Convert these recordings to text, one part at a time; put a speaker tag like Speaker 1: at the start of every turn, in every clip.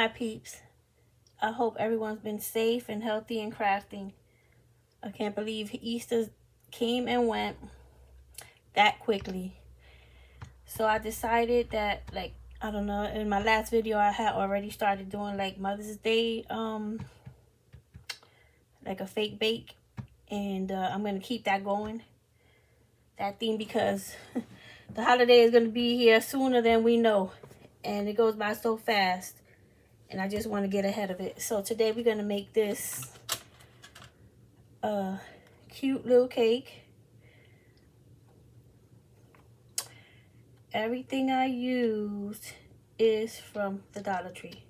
Speaker 1: my peeps. I hope everyone's been safe and healthy and crafting. I can't believe Easter came and went that quickly. So I decided that, like, I don't know, in my last video I had already started doing like Mother's Day, like a fake bake. And I'm going to keep that going, that theme, because the holiday is going to be here sooner than we know. And it goes by so fast. And I just want to get ahead of it. So today we're going to make this cute little cake. Everything I used is from the Dollar Tree.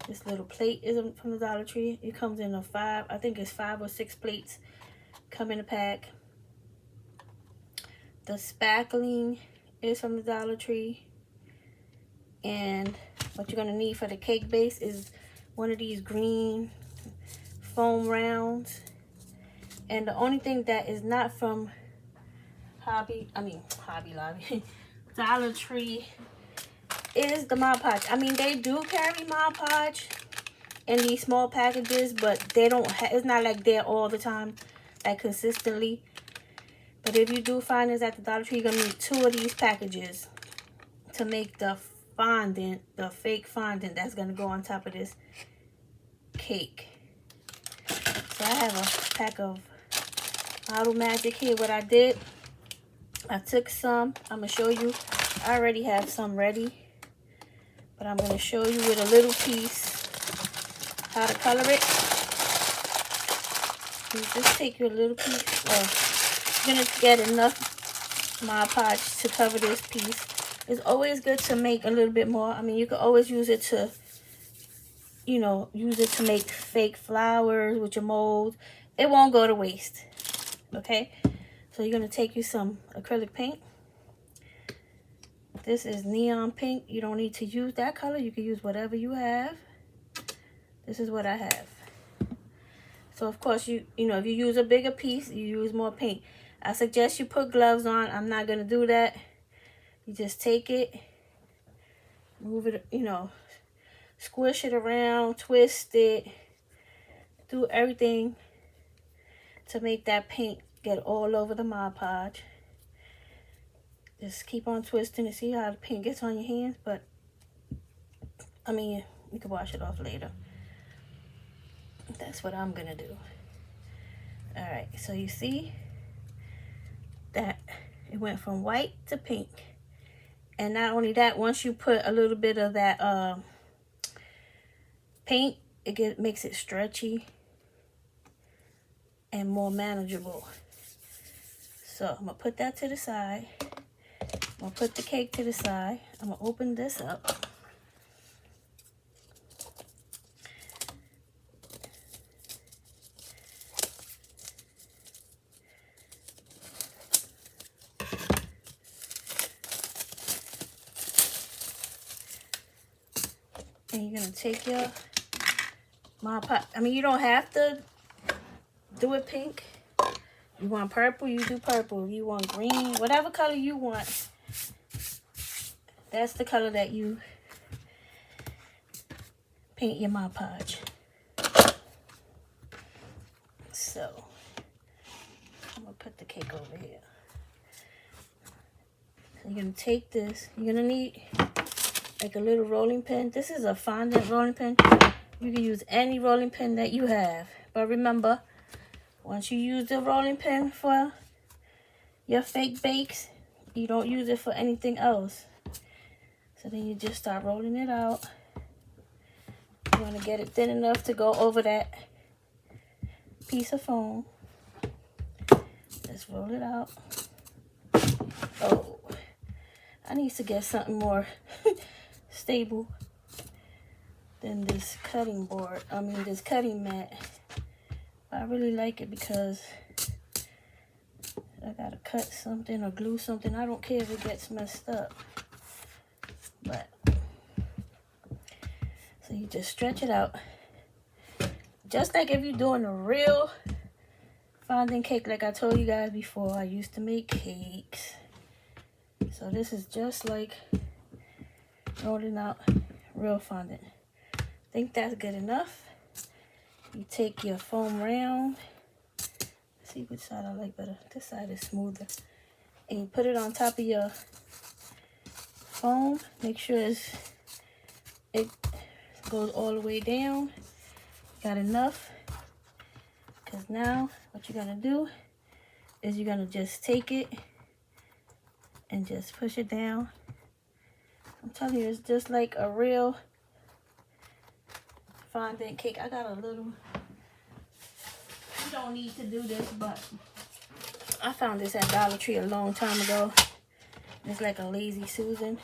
Speaker 1: This little plate is from the Dollar Tree. It comes in a 5, I think it's 5 or 6 plates come in a pack. The spackling is from the Dollar Tree. And what you're gonna need for the cake base is one of these green foam rounds. And the only thing that is not from Hobby Lobby, Dollar Tree, is the Mod Podge. I mean, they do carry Mod Podge in these small packages, but they don't it's not like they're all the time, like consistently. But if you do find this at the Dollar Tree, you're gonna need 2 of these packages to make the fondant, the fake fondant that's gonna go on top of this cake. So I have a pack of Model Magic here. What I did, I took some, I'm gonna show you. I already have some ready, but I'm gonna show you with a little piece how to color it. You just take your little piece. You're gonna get enough Mod Podge to cover this piece. It's always good to make a little bit more. I mean, you can always use it to, you know, use it to make fake flowers with your mold. It won't go to waste. Okay? So you're gonna take you some acrylic paint. This is neon pink. You don't need to use that color. You can use whatever you have. This is what I have. So of course, you know, if you use a bigger piece, you use more paint. I suggest you put gloves on. I'm not gonna do that. You just take it, move it, you know, squish it around, twist it, do everything to make that paint get all over the Mod Podge. Just keep on twisting and see how the paint gets on your hands, but I mean, you can wash it off later. That's what I'm gonna do. All right, so you see that it went from white to pink. And not only that, once you put a little bit of that paint, it makes it stretchy and more manageable. So I'm gonna put that to the side. I'm gonna put the cake to the side. I'm gonna open this up. And you're gonna take your Mod Podge. I mean, you don't have to do it pink. You want purple, you do purple. You want green, whatever color you want. That's the color that you paint your Mod Podge. So I'm gonna put the cake over here. So you're gonna take this. You're gonna need like a little rolling pin. This is a fondant rolling pin. You can use any rolling pin that you have. But remember, once you use the rolling pin for your fake bakes, you don't use it for anything else. So then you just start rolling it out. You want to get it thin enough to go over that piece of foam. Just roll it out. Oh, I need to get something more stable than this cutting board. I mean, this cutting mat. I really like it because I gotta cut something or glue something. I don't care if it gets messed up. But so you just stretch it out. Just like if you're doing a real fondant cake, like I told you guys before, I used to make cakes. So this is just like rolling out real fondant. think that's good enough. You take your foam round. Let's see which side I like better. This side is smoother. And you put it on top of your foam. Make sure it goes all the way down. Got enough. Because now what you're going to do is you're going to just take it and just push it down. I'm telling you, it's just like a real fondant cake. I got a little, you don't need to do this, but I found this at Dollar Tree a long time ago. It's like a Lazy Susan.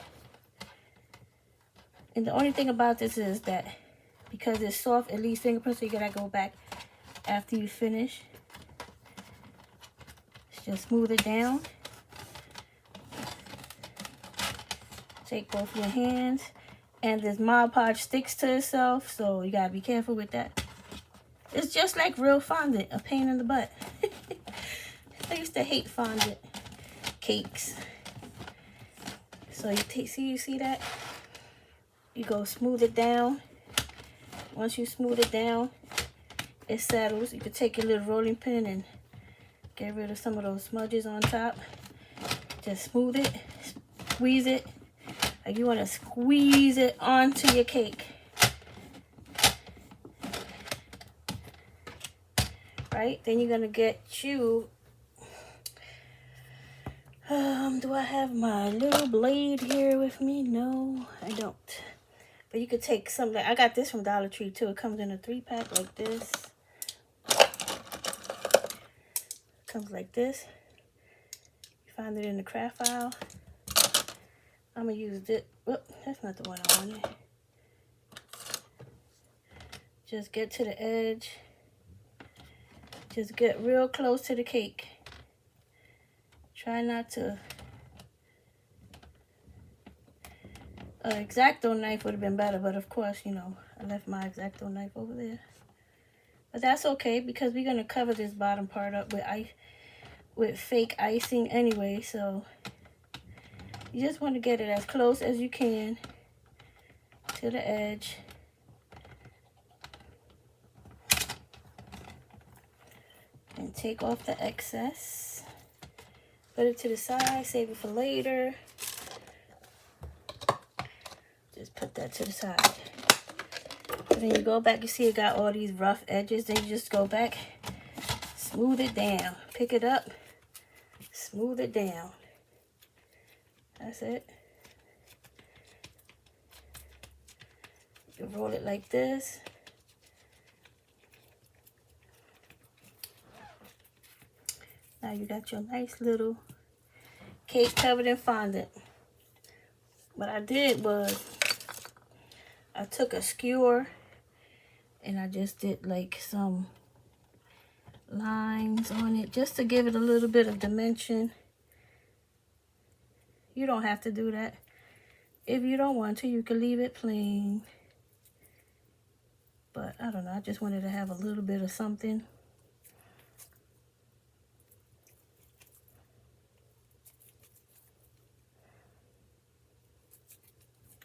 Speaker 1: And the only thing about this is that because it's soft, it leaves fingerprints, so you gotta go back after you finish. Just smooth it down. Take both your hands. And this Mod Podge sticks to itself, so you gotta be careful with that. It's just like real fondant, a pain in the butt. I used to hate fondant cakes. So you see that? You go smooth it down. Once you smooth it down, it settles. You can take your little rolling pin and get rid of some of those smudges on top. Just smooth it, squeeze it. Like you want to squeeze it onto your cake. Right? Then you're going to get you... do I have my little blade here with me? No, I don't. But you could take some... I got this from Dollar Tree too. It comes in a 3-pack like this. Comes like this. You find it in the craft aisle. I'm going to use this. Whoop, that's not the one I wanted. Just get to the edge. Just get real close to the cake. Try not to... An X-Acto knife would have been better, but of course, you know, I left my X-Acto knife over there. But that's okay, because we're going to cover this bottom part up with fake icing anyway, so... You just want to get it as close as you can to the edge. And take off the excess. Put it to the side, save it for later. Just put that to the side. And then you go back, you see it got all these rough edges. Then you just go back, smooth it down. Pick it up, smooth it down. That's it. You roll it like this. Now you got your nice little cake covered in fondant. What I did was I took a skewer and I just did like some lines on it just to give it a little bit of dimension. You don't have to do that. If you don't want to, you can leave it plain. But I don't know, I just wanted to have a little bit of something.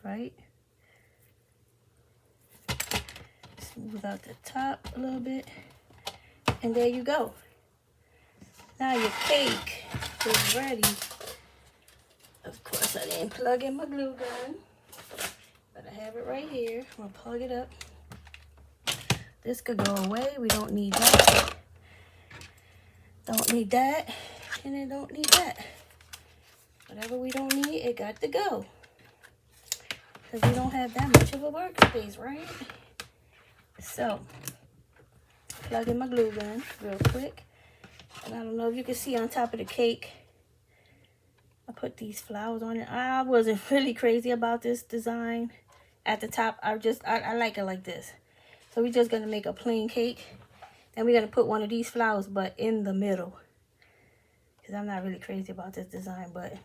Speaker 1: Right? Smooth out the top a little bit. And there you go. Now your cake is ready. Of course, I didn't plug in my glue gun, but I have it right here. I'm gonna plug it up. This could go away. We don't need that. Don't need that, and it don't need that. Whatever we don't need, it got to go. Because we don't have that much of a workspace, right? So, plug in my glue gun real quick. And I don't know if you can see on top of the cake, I put these flowers on it. I wasn't really crazy about this design at the top. I like it like this. So we're just going to make a plain cake. And we're going to put one of these flowers, but in the middle. Because I'm not really crazy about this design. But,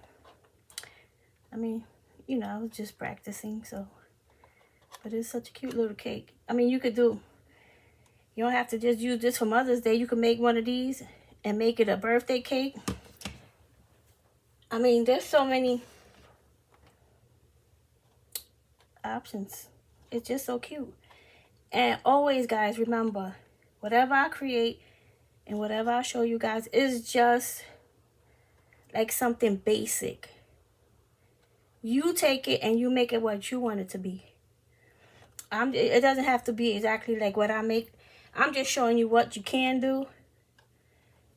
Speaker 1: I mean, you know, I was just practicing. So, but it's such a cute little cake. I mean, you don't have to just use this for Mother's Day. You can make one of these and make it a birthday cake. I mean, there's so many options. It's just so cute. And always, guys, remember, whatever I create and whatever I show you guys is just like something basic. You take it and you make it what you want it to be. It doesn't have to be exactly like what I make. I'm just showing you what you can do.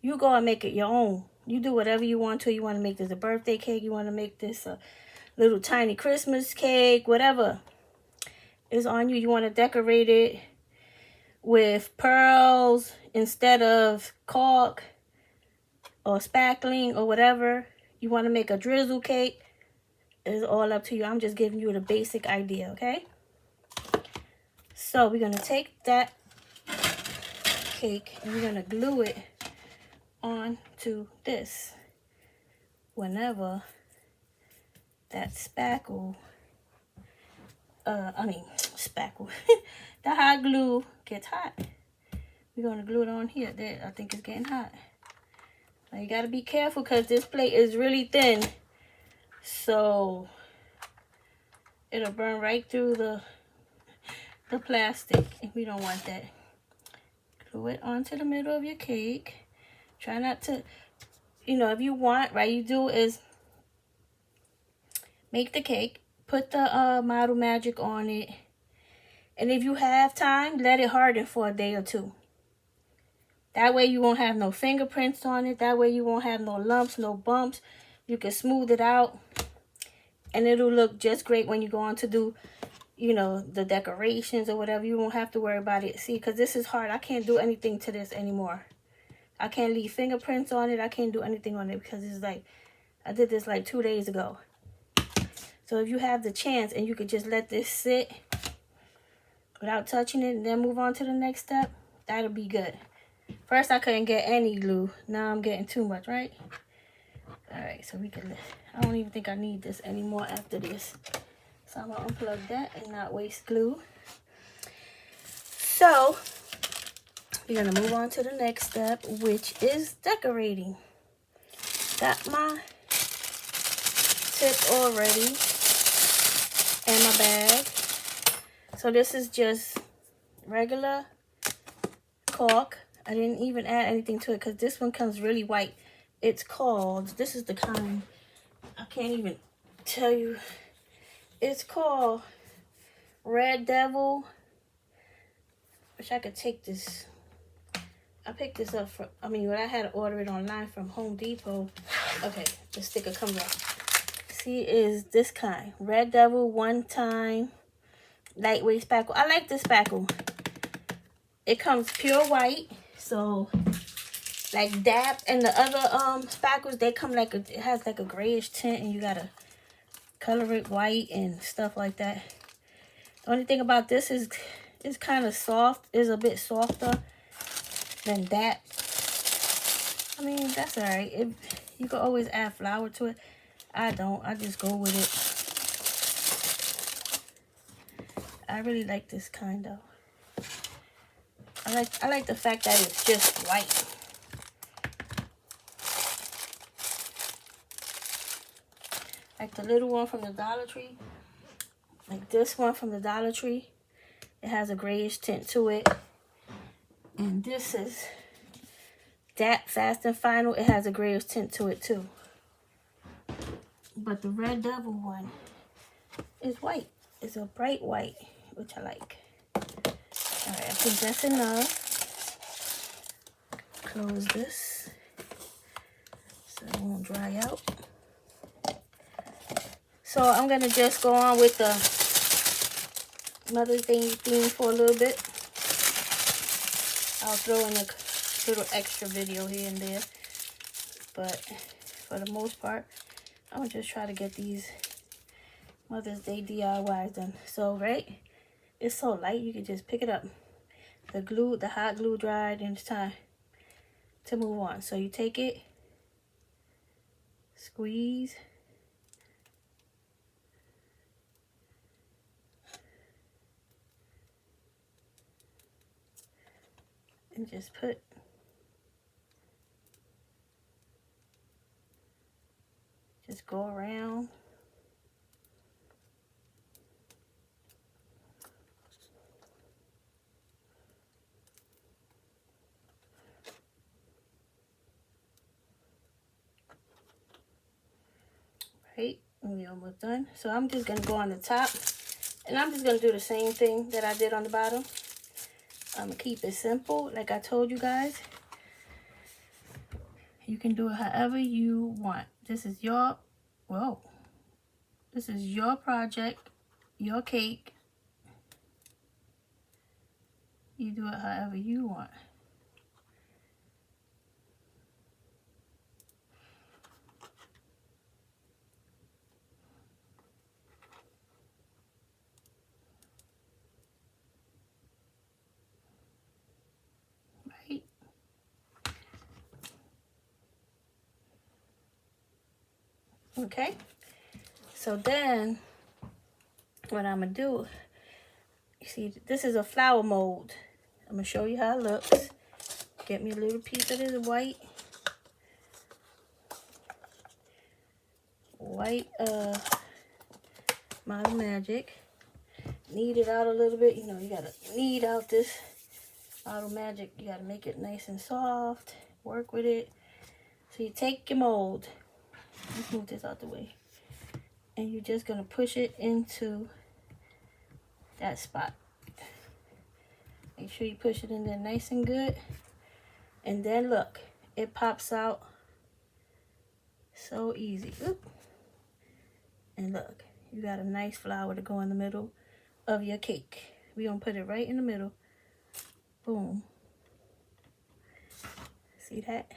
Speaker 1: You go and make it your own. You do whatever you want to. You want to make this a birthday cake. You want to make this a little tiny Christmas cake. Whatever is on you. You want to decorate it with pearls instead of caulk or spackling or whatever. You want to make a drizzle cake. It's all up to you. I'm just giving you the basic idea, okay? So we're going to take that cake and we're going to glue it onto this. Whenever that spackle, spackle, the hot glue gets hot, we're going to glue it on here. There, I think it's getting hot. Now you got to be careful because this plate is really thin. So it'll burn right through the plastic, and we don't want that. Glue it onto the middle of your cake. Try not to, if you want, right, you do is make the cake, put the Model Magic on it, and if you have time, let it harden for a day or two. That way you won't have no fingerprints on it. That way you won't have no lumps, no bumps. You can smooth it out, and it'll look just great when you go on to do, the decorations or whatever. You won't have to worry about it. See, because this is hard. I can't do anything to this anymore. I can't leave fingerprints on it. I can't do anything on it because it's like, I did this like 2 days ago. So if you have the chance and you could just let this sit without touching it and then move on to the next step, that'll be good. First, I couldn't get any glue. Now I'm getting too much, right? All right, so we can, I don't even think I need this anymore after this. So I'm gonna unplug that and not waste glue. So we're gonna move on to the next step, which is decorating. Got my tip already in my bag. So this is just regular caulk. I didn't even add anything to it because this one comes really white. It's called, this is the kind, I can't even tell you. It's called Red Devil. Wish I could take this. I picked this up from, I had to order it online from Home Depot. Okay, the sticker comes off. See, is this kind. Red Devil One Time Lightweight Spackle. I like this spackle. It comes pure white. So, like DAP and the other spackles, they come like it has like a grayish tint and you gotta color it white and stuff like that. The only thing about this is it's kind of soft. It's a bit softer than that. That's all right. You can always add flour to it. I don't. I just go with it. I really like this kind though. I like the fact that it's just white. Like the little one from the Dollar Tree. Like this one from the Dollar Tree. It has a grayish tint to it. And this is that Fast and Final. It has a grayish tint to it too. But the Red Devil one is white. It's a bright white, which I like. All right, I think that's enough. Close this so it won't dry out. So I'm gonna just go on with the Mother's Day theme for a little bit. I'll throw in a little extra video here and there. But for the most part, I'm gonna just try to get these Mother's Day DIYs done. So, right, it's so light, you can just pick it up. The hot glue dried, and it's time to move on. So you take it, squeeze, and just go around. Right, and we're almost done. So I'm just gonna go on the top, and I'm just gonna do the same thing that I did on the bottom. I'm gonna keep it simple, like I told you guys. You can do it however you want. This is your, whoa, this is your project, your cake. You do it however you want. Right? Okay. So then, what I'm gonna do, you see, this is a flower mold. I'm gonna show you how it looks. Get me a little piece of this white Model Magic. Knead it out a little bit. You know, you gotta knead out this Model Magic. You gotta make it nice and soft. Work with it. So you take your mold. Let's move this out the way. And you're just gonna push it into that spot. Make sure you push it in there nice and good. And then look, it pops out so easy. Oop. And look, you got a nice flower to go in the middle of your cake. We're gonna put it right in the middle. Boom. See that?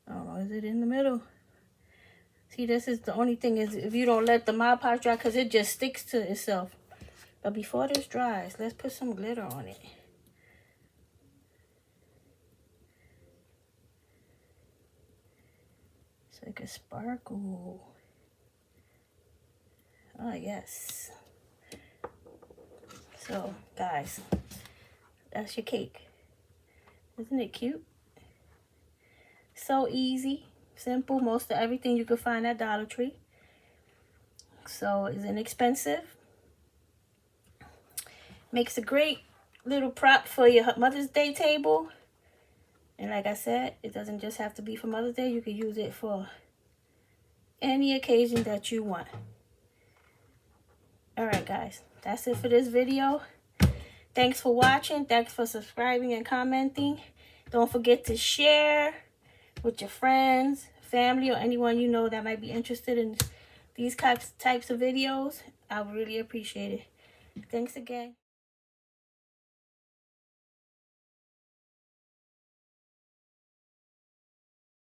Speaker 1: I don't know, is it in the middle? See, this is the only thing is if you don't let the Mod Podge dry, because it just sticks to itself. But before this dries, let's put some glitter on it. So it can sparkle. Oh, yes. So, guys, that's your cake. Isn't it cute? So easy, simple. Most of everything you can find at Dollar Tree. So it's inexpensive. Makes a great little prop for your Mother's Day table. And like I said, it doesn't just have to be for Mother's Day. You can use it for any occasion that you want. Alright guys, that's it for this video. Thanks for watching. Thanks for subscribing and commenting. Don't forget to share with your friends, family, or anyone you know that might be interested in these types of videos. I would really appreciate it. Thanks again.